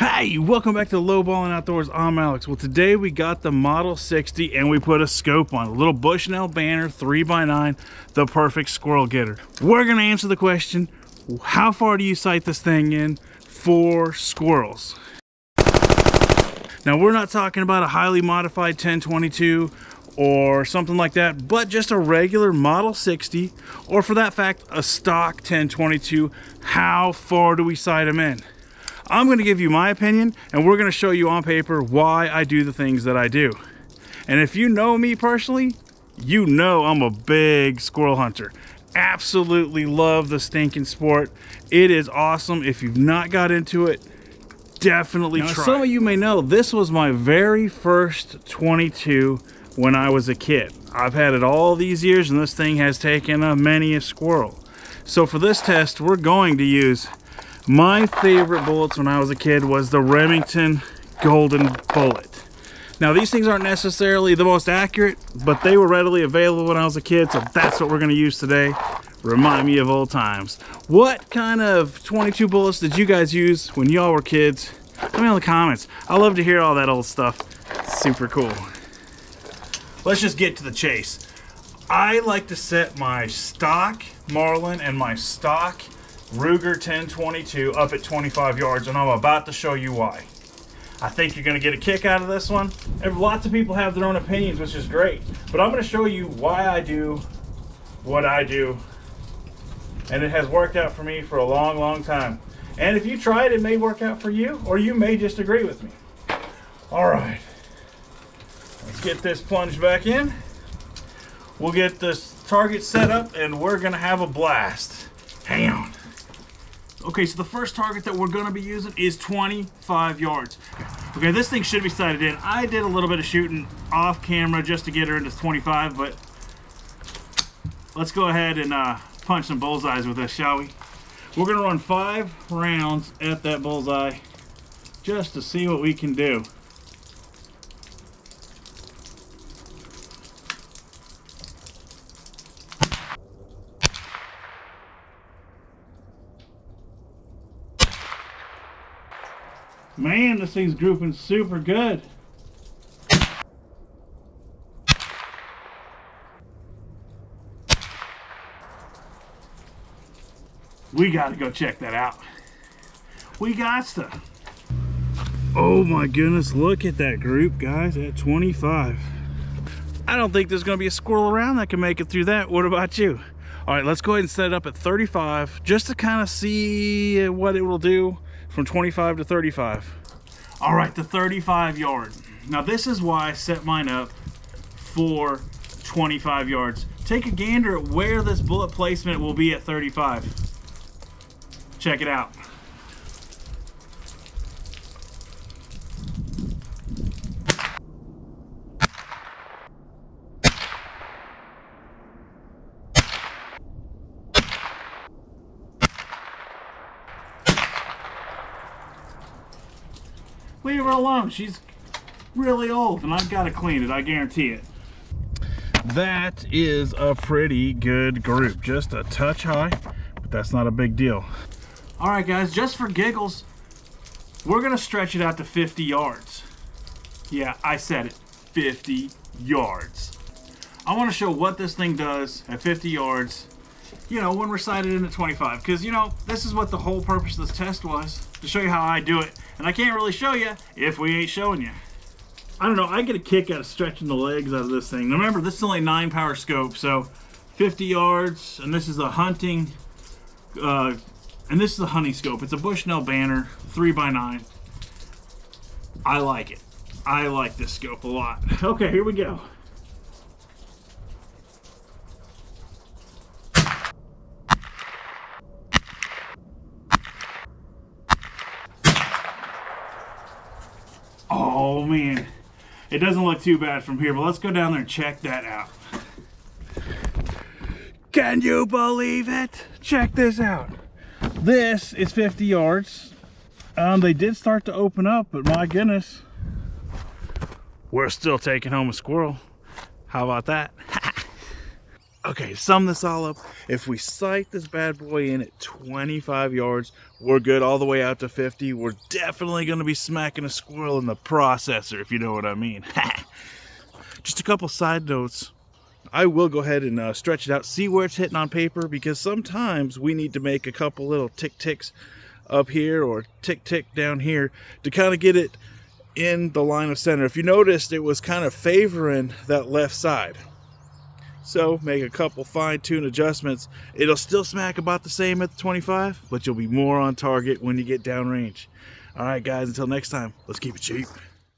Hey, welcome back to Low Ballin' Outdoors. I'm Alex. Well, today we got the Model 60 and we put a scope on, a little Bushnell banner 3x9, the perfect squirrel getter. We're gonna answer the question, how far do you sight this thing in for squirrels? Now, we're not talking about a highly modified 1022 or something like that, but just a regular Model 60, or for that fact, a stock 1022. How far do we sight them in? I'm going to give you my opinion, and we're going to show you on paper why I do the things that I do. And if you know me personally, you know I'm a big squirrel hunter. Absolutely love the stinking sport. It is awesome. If you've not got into it, definitely try. Some of you may know this was my very first 22 when I was a kid. I've had it all these years, and this thing has taken many a squirrel. So for this test, we're going to use my favorite bullets when I was a kid was the Remington Golden Bullet. Now, these things aren't necessarily the most accurate, but they were readily available when I was a kid, so that's what we're going to use today. Remind me of old times. What kind of 22 bullets did you guys use when y'all were kids? Let me know in the comments. I love to hear all that old stuff. It's super cool. Let's just get to the chase. I like to set my stock Marlin and my stock Ruger 1022 up at 25 yards, and I'm about to show you why. I think you're going to get a kick out of this one. Lots of people have their own opinions, which is great, but I'm going to show you why I do what I do, and it has worked out for me for a long time. And if you try it, it may work out for you, or you may just agree with me. All right, let's get this plunged back in. We'll get this target set up, and we're going to have a blast. Hang on. Okay, so the first target that we're going to be using is 25 yards. Okay, this thing should be sighted in. I did a little bit of shooting off camera just to get her into 25, but let's go ahead and punch some bullseyes with this, shall we? We're going to run 5 rounds at that bullseye just to see what we can do. Man, this thing's grouping super good. We gotta go check that out. We got to. Oh my goodness, look at that group, guys, at 25. I don't think there's gonna be a squirrel around that can make it through that. What about you? All right, let's go ahead and set it up at 35 just to kind of see what it will do from 25 to 35. All right, the 35 yard. Now this is why I set mine up for 25 yards. Take a gander at where this bullet placement will be at 35. Check it out. Leave her alone. She's really old, and I've got to clean it. I guarantee it. That is a pretty good group. Just a touch high, but that's not a big deal. All right, guys, just for giggles, we're going to stretch it out to 50 yards. Yeah, I said it. 50 yards. I want to show what this thing does at 50 yards, you know, when we're sighted in at 25. Because, you know, this is what the whole purpose of this test was, to show you how I do it. And I can't really show you if we ain't showing you. I don't know, I get a kick out of stretching the legs out of this thing. Now remember, this is only a 9-power scope, so 50 yards, and this is a hunting, and this is a hunting scope. It's a Bushnell banner, 3x9. I like it. I like this scope a lot. Okay, here we go. Oh man, it doesn't look too bad from here, but let's go down there and check that out. Can you believe it? Check this out. This is 50 yards. They did start to open up, but my goodness, we're still taking home a squirrel. How about that? Okay, to sum this all up, if we sight this bad boy in at 25 yards, we're good all the way out to 50. We're definitely going to be smacking a squirrel in the processor, if you know what I mean. Just a couple side notes. I will go ahead and stretch it out, see where it's hitting on paper, because sometimes we need to make a couple little tick-ticks up here or tick-tick down here to kind of get it in the line of center. If you noticed, it was kind of favoring that left side. So make a couple fine-tune adjustments. It'll still smack about the same at the 25, but you'll be more on target when you get downrange. All right, guys, until next time, let's keep it cheap.